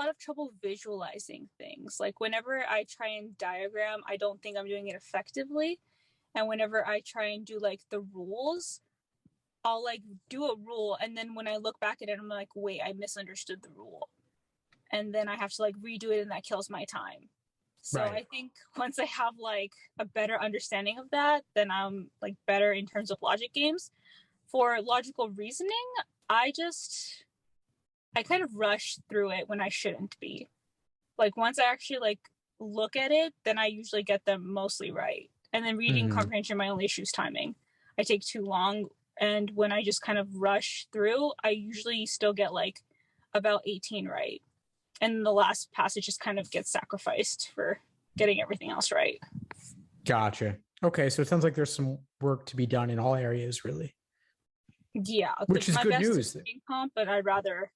lot of trouble visualizing things. Like whenever I try and diagram, I don't think I'm doing it effectively. And whenever I try and do like the rules, I'll like do a rule, and then when I look back at it, I'm like, wait, I misunderstood the rule. And then I have to like redo it, and that kills my time. So Right. I think once I have like a better understanding of that, then I'm like better in terms of logic games. For logical reasoning, I kind of rush through it when I shouldn't be. Like once I actually like look at it, then I usually get them mostly right. And then reading Mhm. comprehension, my only issue is timing. I take too long, and when I just kind of rush through, I usually still get like about 18 right. And the last passage just kind of gets sacrificed for getting everything else right. Gotcha. Okay, so it sounds like there's some work to be done in all areas, really, Yeah, like which is my good best is news. reading comp, but I'd rather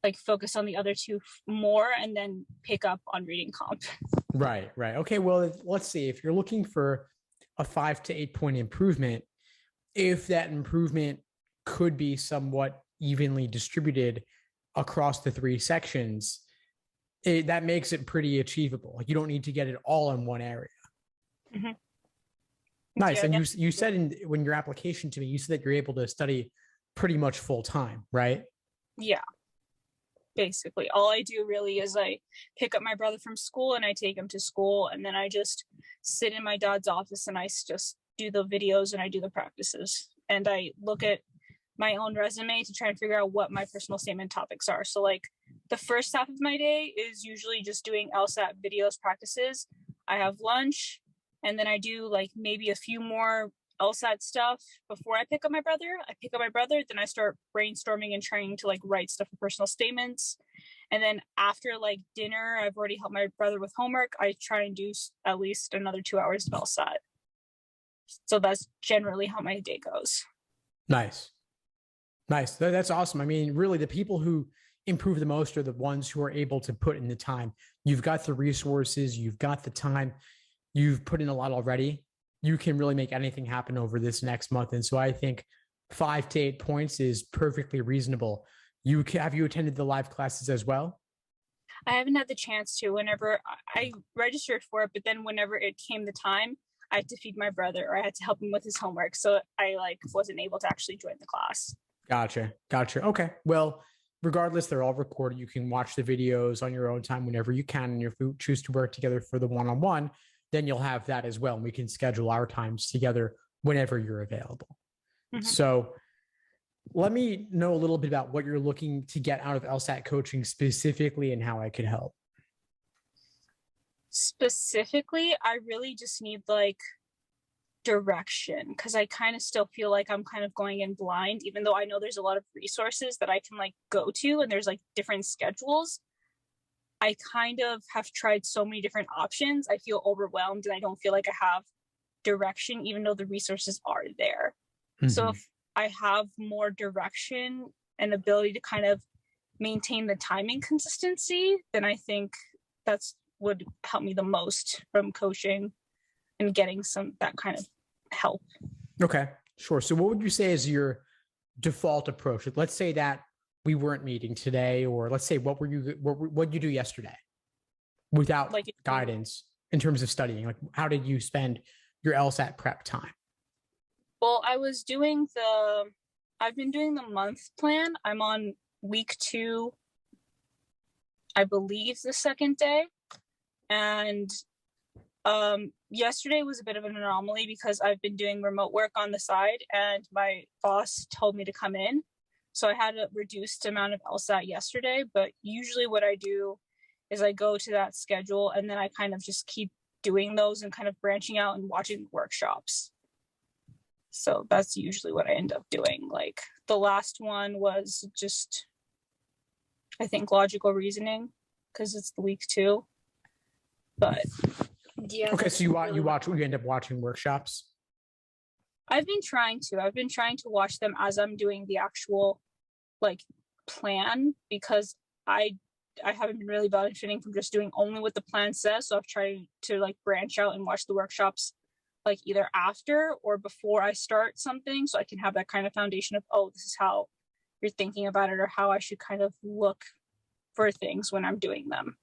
like focus on the other two more and then pick up on reading comp. Right, right. Okay, well, let's see. If you're looking for a 5 to 8 point improvement, if that improvement could be somewhat evenly distributed across the three sections, that makes it pretty achievable. Like you don't need to get it all in one area. Mm-hmm. Nice. Yeah, And that's you said when your application to me, you said that you're able to study pretty much full time, right? yeah. Basically, all I do really is I pick up my brother from school and I take him to school, and then I just sit in my dad's office and I just do the videos and I do the practices, and I look at my own resume to try and figure out what my personal statement topics are. So like the first half of my day is usually just doing LSAT videos practices. I have lunch, and then I do like maybe a few more LSAT stuff before I pick up my brother. I pick up my brother, then I start brainstorming and trying to like write stuff for personal statements. And then after like dinner, I've already helped my brother with homework. I try and do at least another 2 hours of LSAT. So that's generally how my day goes. Nice. Nice. That's awesome. I mean, really, the people who improve the most are the ones who are able to put in the time. You've got the resources, you've got the time, you've put in a lot already. You can really make anything happen over this next month. And so I think 5 to 8 points is perfectly reasonable. Have you attended the live classes as well? I haven't had the chance to. Whenever I registered for it, but then whenever it came the time, I had to feed my brother or I had to help him with his homework. So I like wasn't able to actually join the class. Gotcha. Gotcha. Okay. Well, regardless, they're all recorded. You can watch the videos on your own time whenever you can. And if you choose to work together for the one-on-one, then you'll have that as well. And we can schedule our times together whenever you're available. Mm-hmm. So let me know a little bit about what you're looking to get out of LSAT coaching specifically and how I could help. Specifically, I really just need like direction, because I kind of still feel like I'm kind of going in blind, even though I know there's a lot of resources that I can like go to and there's like different schedules. I kind of have tried so many different options. I feel overwhelmed and I don't feel like I have direction, even though the resources are there. Mm-hmm. So if I have more direction and ability to kind of maintain the timing consistency, then I think that's would help me the most from coaching and getting that kind of help. Okay, sure. So what would you say is your default approach? Let's say that we weren't meeting today, or let's say what did you do yesterday without like guidance in terms of studying? Like how did you spend your LSAT prep time? Well, I've been doing the month plan. I'm on week 2, I believe the second day. And yesterday was a bit of an anomaly because I've been doing remote work on the side and my boss told me to come in. So I had a reduced amount of LSAT yesterday, but usually what I do is I go to that schedule and then I kind of just keep doing those and kind of branching out and watching workshops. So that's usually what I end up doing. Like the last one was just, I think, logical reasoning because it's the week 2. But yeah. Okay, so you end up watching workshops? I've been trying to watch them as I'm doing the actual like plan, because I haven't been really benefiting from just doing only what the plan says. So I've tried to like branch out and watch the workshops like either after or before I start something, so I can have that kind of foundation of, oh, this is how you're thinking about it, or how I should kind of look for things when I'm doing them.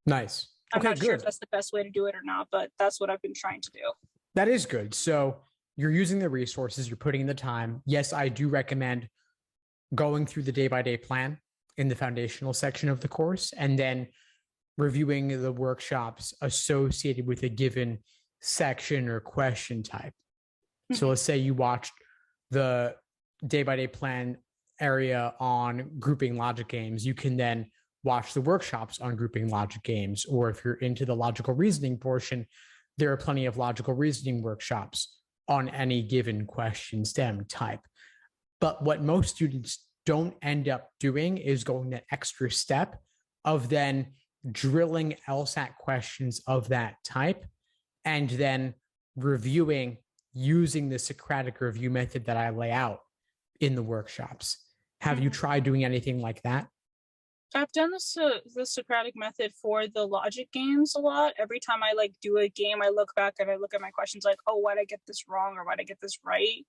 Nice. I'm Okay, not sure if good. that's the best way to do it or not, but that's what I've been trying to do. That is good. So you're using the resources, you're putting in the time. Yes, I do recommend going through the day-by-day plan in the foundational section of the course, and then reviewing the workshops associated with a given section or question type. So let's say you watched the day-by-day plan area on grouping logic games. You can then watch the workshops on grouping logic games. Or if you're into the logical reasoning portion, there are plenty of logical reasoning workshops on any given question STEM type. But what most students don't end up doing is going that extra step of then drilling LSAT questions of that type and then reviewing using the Socratic review method that I lay out in the workshops. Have you tried doing anything like that? I've done the Socratic method for the logic games a lot. Every time I like do a game, I look back and I look at my questions like, oh, why'd I get this wrong or why'd I get this right?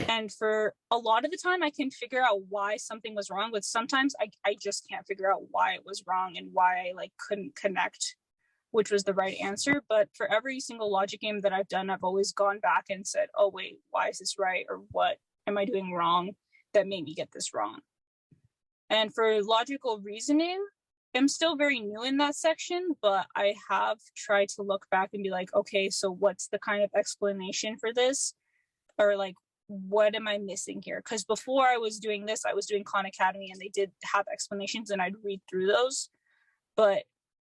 And for a lot of the time, I can figure out why something was wrong, but sometimes I just can't figure out why it was wrong and why I like couldn't connect which was the right answer. But for every single logic game that I've done, I've always gone back and said, oh, wait, why is this right? Or what am I doing wrong that made me get this wrong? And for logical reasoning, I'm still very new in that section, but I have tried to look back and be like, okay, so what's the kind of explanation for this? Or like, what am I missing here? Because before I was doing this, I was doing Khan Academy and they did have explanations and I'd read through those. But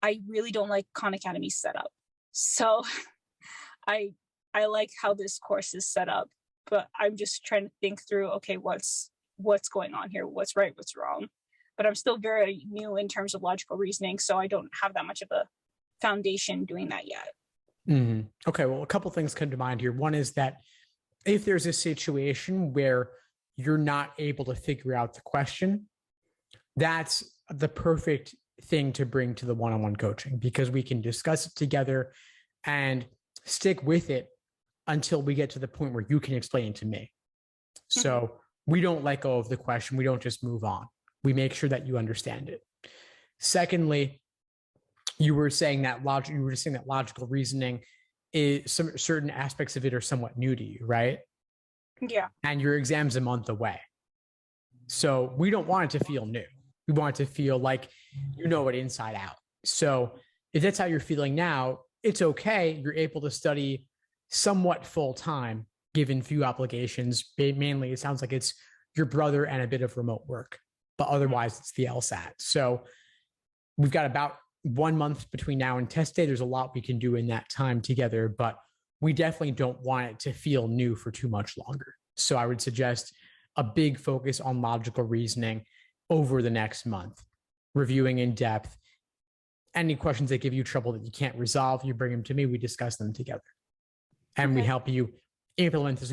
I really don't like Khan Academy's setup. So I like how this course is set up, but I'm just trying to think through, okay, what's going on here? What's right? What's wrong? But I'm still very new in terms of logical reasoning, so I don't have that much of a foundation doing that yet. Mm-hmm. Okay, well, a couple things come to mind here. One is that if there's a situation where you're not able to figure out the question, that's the perfect thing to bring to the one-on-one coaching, because we can discuss it together and stick with it until we get to the point where you can explain it to me. So we don't let go of the question. We don't just move on. We make sure that you understand it. Secondly, you were saying that logical reasoning is certain aspects of it are somewhat new to you, right? Yeah. And your exam's a month away. So we don't want it to feel new. We want it to feel like you know it inside out. So if that's how you're feeling now, it's okay. You're able to study somewhat full time, given few obligations. Mainly, it sounds like it's your brother and a bit of remote work, but otherwise it's the LSAT. So we've got about 1 month between now and test day. There's a lot we can do in that time together, but we definitely don't want it to feel new for too much longer. So I would suggest a big focus on logical reasoning over the next month, reviewing in depth. Any questions that give you trouble that you can't resolve, you bring them to me, we discuss them together. And we help you implement the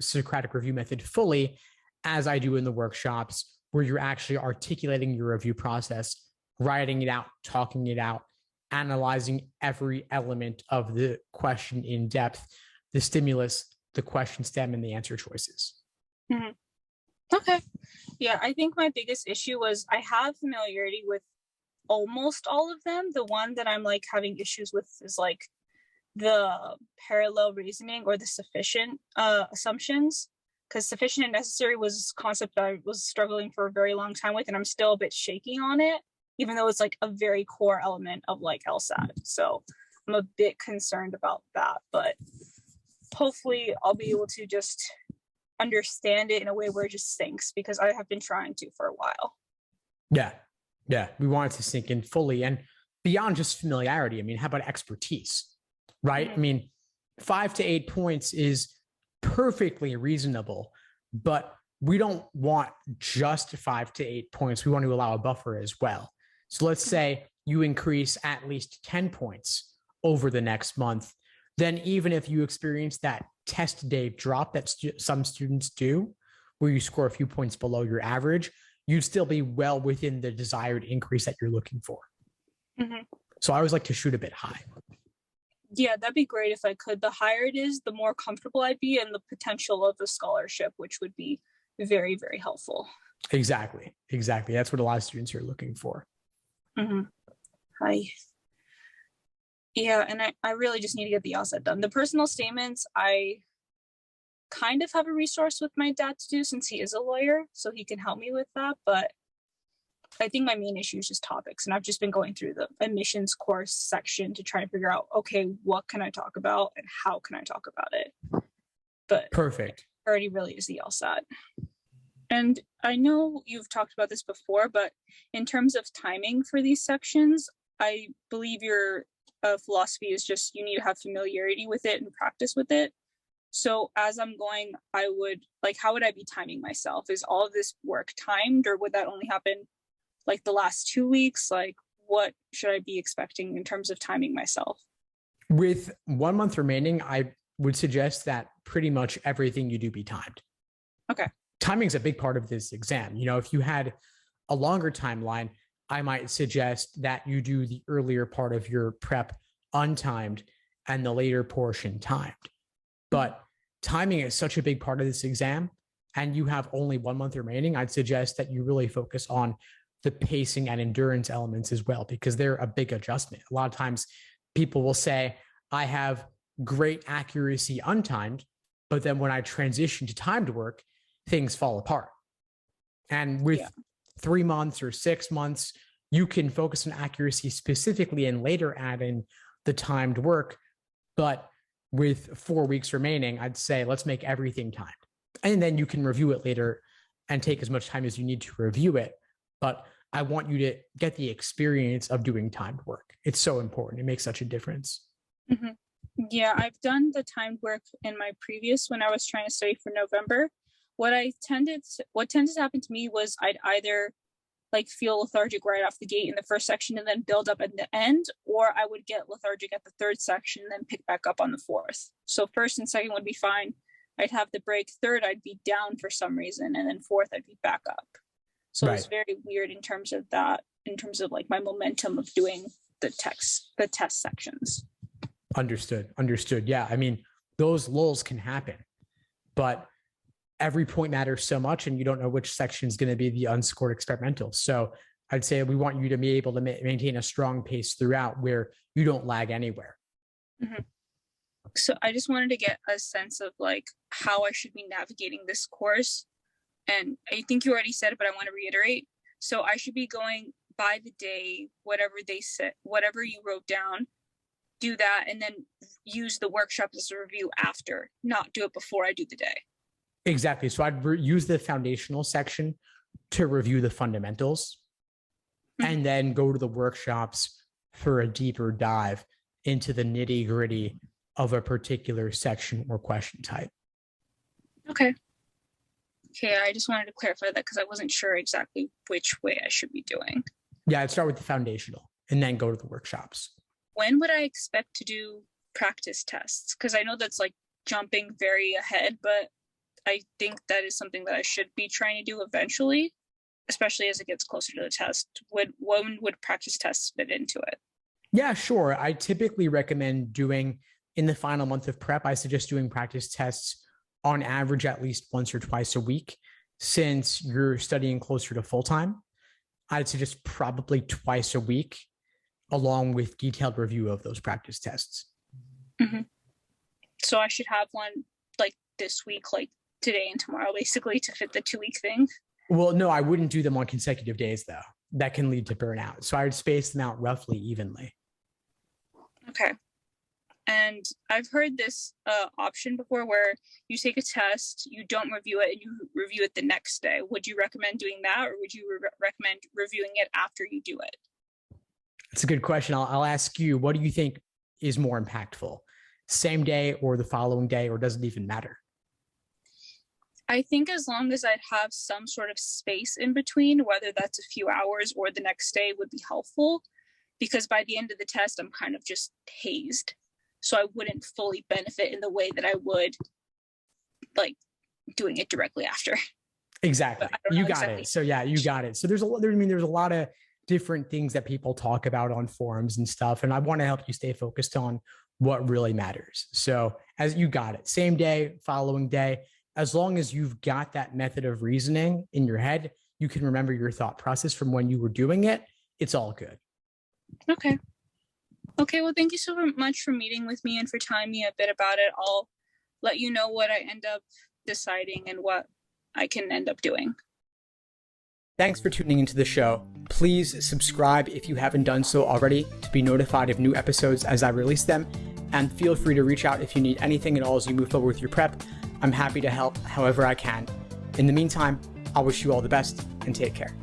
Socratic review method fully, as I do in the workshops, where you're actually articulating your review process, writing it out, talking it out, analyzing every element of the question in depth, the stimulus, the question stem, and the answer choices. Mm-hmm. Okay. Yeah, I think my biggest issue was I have familiarity with almost all of them. The one that I'm like having issues with is like the parallel reasoning or the sufficient assumptions, because sufficient and necessary was a concept that I was struggling for a very long time with, and I'm still a bit shaky on it, even though it's like a very core element of like LSAT. So I'm a bit concerned about that, but hopefully I'll be able to just understand it in a way where it just sinks, because I have been trying to for a while. Yeah. We want it to sink in fully. And beyond just familiarity, I mean, how about expertise, right? I mean, 5 to 8 points is perfectly reasonable, but we don't want just 5 to 8 points. We want to allow a buffer as well. So let's say you increase at least 10 points over the next month. Then even if you experience that test day drop that some students do, where you score a few points below your average, you'd still be well within the desired increase that you're looking for. So I always like to shoot a bit high. Yeah, that'd be great if I could. The higher it is, the more comfortable I'd be, and the potential of the scholarship, which would be very, very helpful. Exactly. Exactly. That's what a lot of students are looking for. Mm-hmm. Yeah, and I really just need to get the LSAT done. The personal statements, I kind of have a resource with my dad to do since he is a lawyer, so he can help me with that. But I think my main issue is just topics, and I've just been going through the admissions course section to try to figure out, okay, what can I talk about and how can I talk about it? But Perfect. priority really is the LSAT. And I know you've talked about this before, but in terms of timing for these sections, I believe your philosophy is just you need to have familiarity with it and practice with it. So as I'm going, I would like, how would I be timing myself? Is all of this work timed, or would that only happen like the last 2 weeks? Like, what should I be expecting in terms of timing myself? With 1 month remaining, I would suggest that pretty much everything you do be timed. Okay. Timing is a big part of this exam. You know, if you had a longer timeline, I might suggest that you do the earlier part of your prep untimed and the later portion timed. But timing is such a big part of this exam, and you have only 1 month remaining. I'd suggest that you really focus on the pacing and endurance elements as well, because they're a big adjustment. A lot of times people will say, I have great accuracy untimed, but then when I transition to timed work, things fall apart. And with 3 months or 6 months, you can focus on accuracy specifically and later add in the timed work. But with 4 weeks remaining, I'd say let's make everything timed. And then you can review it later and take as much time as you need to review it. But I want you to get the experience of doing timed work. It's so important. It makes such a difference. Mm-hmm. Yeah, I've done the timed work in my previous when I was trying to study for November. What tended to happen to me was I'd either like feel lethargic right off the gate in the first section and then build up at the end, or I would get lethargic at the third section and then pick back up on the fourth. So first and second would be fine. I'd have the break. Third, I'd be down for some reason, and then fourth, I'd be back up. So It's very weird in terms of that, in terms of like my momentum of doing the test sections. Understood. Yeah. I mean, those lulls can happen, but every point matters so much, and you don't know which section is going to be the unscored experimental. So I'd say we want you to be able to maintain a strong pace throughout where you don't lag anywhere. Mm-hmm. So I just wanted to get a sense of like how I should be navigating this course. And I think you already said it, but I want to reiterate. So I should be going by the day, whatever they said, whatever you wrote down, do that, and then use the workshop as a review after, not do it before I do the day. Exactly. So I'd use the foundational section to review the fundamentals, mm-hmm. and then go to the workshops for a deeper dive into the nitty gritty of a particular section or question type. Okay, I just wanted to clarify that because I wasn't sure exactly which way I should be doing. Yeah, I'd start with the foundational and then go to the workshops. When would I expect to do practice tests? Because I know that's like jumping very ahead, but I think that is something that I should be trying to do eventually, especially as it gets closer to the test. When would practice tests fit into it? Yeah, sure. I typically recommend doing in the final month of prep. I suggest doing practice tests on average at least once or twice a week. Since you're studying closer to full-time, I'd suggest probably twice a week, along with detailed review of those practice tests. Mm-hmm. So I should have one like this week, like today and tomorrow, basically, to fit the 2-week thing. Well, no, I wouldn't do them on consecutive days, though. That can lead to burnout. So I would space them out roughly evenly. Okay. And I've heard this option before where you take a test, you don't review it, and you review it the next day. Would you recommend doing that, or would you recommend reviewing it after you do it? It's a good question. I'll ask you, what do you think is more impactful? Same day or the following day, or does it even matter? I think as long as I'd have some sort of space in between, whether that's a few hours or the next day, would be helpful, because by the end of the test, I'm kind of just hazed. So I wouldn't fully benefit in the way that I would like doing it directly after. Exactly. You got it. So yeah, you got it. So there's a lot of different things that people talk about on forums and stuff. And I want to help you stay focused on what really matters. So as you got it, same day, following day, as long as you've got that method of reasoning in your head, you can remember your thought process from when you were doing it, it's all good. Okay. Okay, well, thank you so much for meeting with me and for telling me a bit about it. I'll let you know what I end up deciding and what I can end up doing. Thanks for tuning into the show. Please subscribe if you haven't done so already to be notified of new episodes as I release them. And feel free to reach out if you need anything at all as you move forward with your prep. I'm happy to help however I can. In the meantime, I'll wish you all the best and take care.